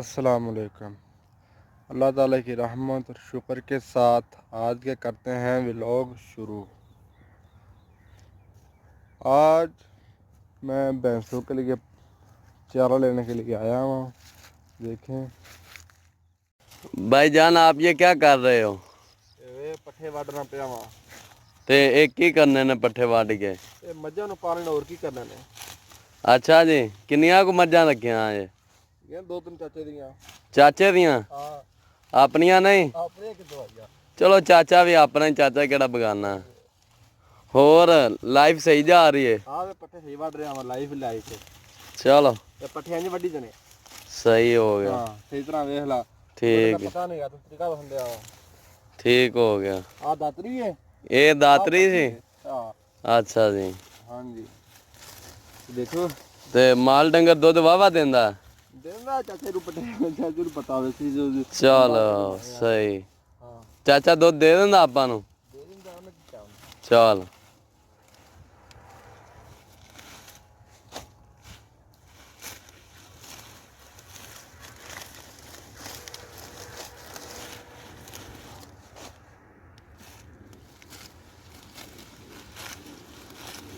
अस्सलामुअलैकुम। अल्लाह ताला की रहमत और शुक्र के साथ आज के करते हैं व्लॉग शुरू। आज मैं भैंसों के लिए चारा लेने के लिए आया हूँ। देखें भाईजान, आप ये क्या कर रहे हो? ये पट्ठे वाडना पे आवा ते एक की करने ने पट्ठे वाड के ये मज्झां नूं पालण और की करने ने। अच्छा जी, किन्नियां को मज्जां रखियां ये? ये दो तीन चाचे दियां। चाचे दियां? हां, अपनियां नहीं? अपने कितों आईया। चलो, चाचा भी अपना ही, चाचा केड़ा बगाना। होर लाइफ सही जा रही है? हां, वे पट्ठे सही वाड रहा हां, लाइफ चलो ये पट्ठियां नहीं वड्डी देने। सही हो गया। हां, सही तरह देख ला। ठीक पता नहीं यार, तरीका बसन दे आ। ठीक हो गया। आ दातरी है, ये दातरी सी? हां। अच्छा जी। हाँ जी, देखो ते माल डंगर दुध वावा देंदा? देना चाचे रू पटे चाचे रू पता वे सी जो चलो सही। हाँ चाचा दुध दे देंदा आपां नूं? दे दिंदा उन्हें की चाह। चल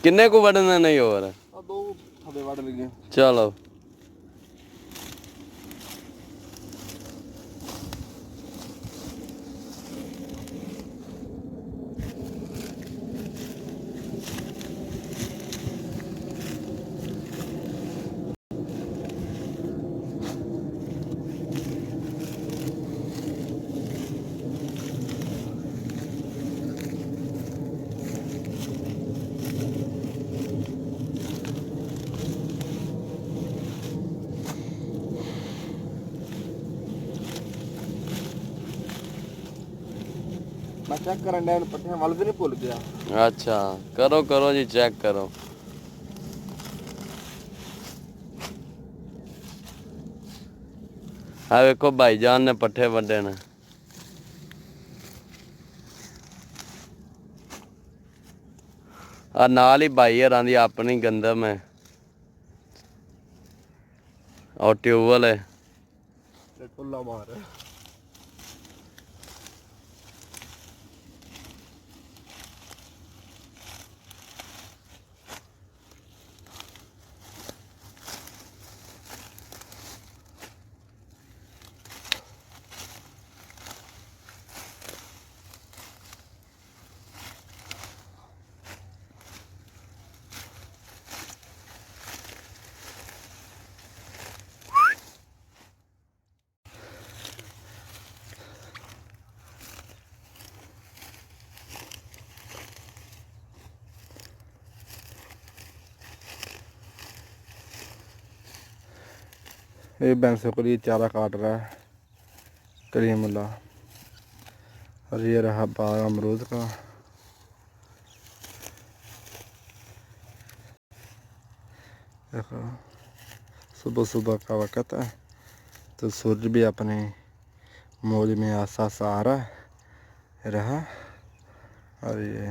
किन्ने को वड़ने नहीं और? दो थबे वड़ लगे। चलो मैं चेक करन डे पट्टे वल भी नहीं भूल गया। अच्छा, करो करो जी, चेक करो। हाँ वेखो भाईजान ने पट्ठे वड्डे ने। आ नाल ही भाई हरां दी अपनी गंदम है और ट्यूबवेल है। टुल्ला मार ये भैंसों के लिए चारा काट रहा है करीमुल्लाह। और ये रहा बाग अमरूद का। देखो सुबह सुबह का वक़्त है तो सूरज भी अपने मौज में आसा सा आ रहा। और ये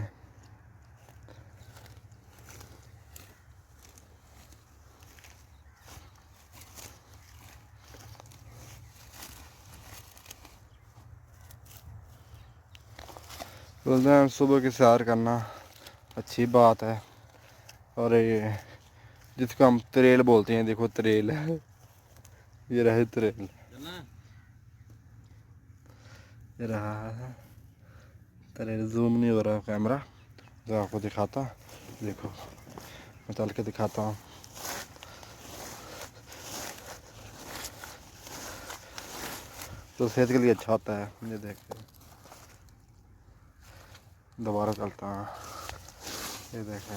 बोलते हैं सुबह की सैर करना अच्छी बात है। और ये जिसको हम तरेल बोलते हैं, देखो तरेल ये रहे तरेल, ये रहा है तरेल। जूम नहीं हो रहा कैमरा तो आपको दिखाता। देखो मैं चल के दिखाता हूँ। तो सेहत के लिए अच्छा होता है। ये देखते दोबारा चलता हूँ। ये देखें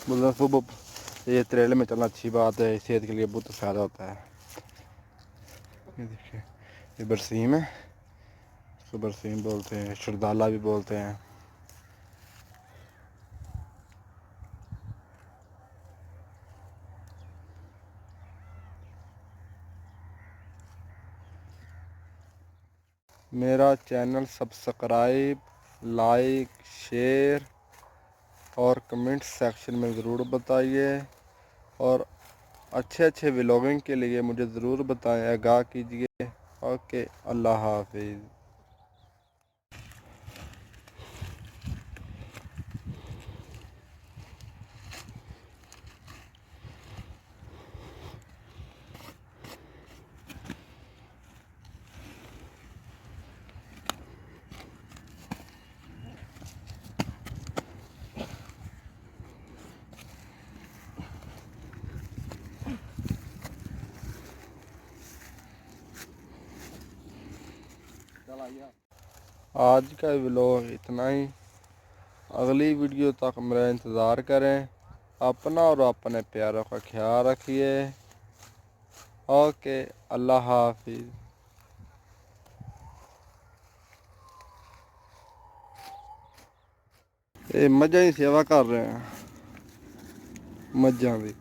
मतलब सुबह ये तरेल में चलना अच्छी बात है, सेहत के लिए बहुत फ़ायदा होता है। ये देखिए ये बरसीम है, इसको बरसीम बोलते हैं, शरदाला भी बोलते हैं। मेरा चैनल सब्सक्राइब, लाइक, शेयर और कमेंट सेक्शन में ज़रूर बताइए, और अच्छे अच्छे व्लॉगिंग के लिए मुझे ज़रूर बताएं, आगाह कीजिए। ओके, अल्लाह हाफिज़। आज का व्लॉग इतना ही। अगली वीडियो तक मेरा इंतज़ार करें। अपना और अपने प्यारों का ख्याल रखिए। ओके, अल्लाह हाफिज़। ये मझां की सेवा कर रहे हैं, मझां की।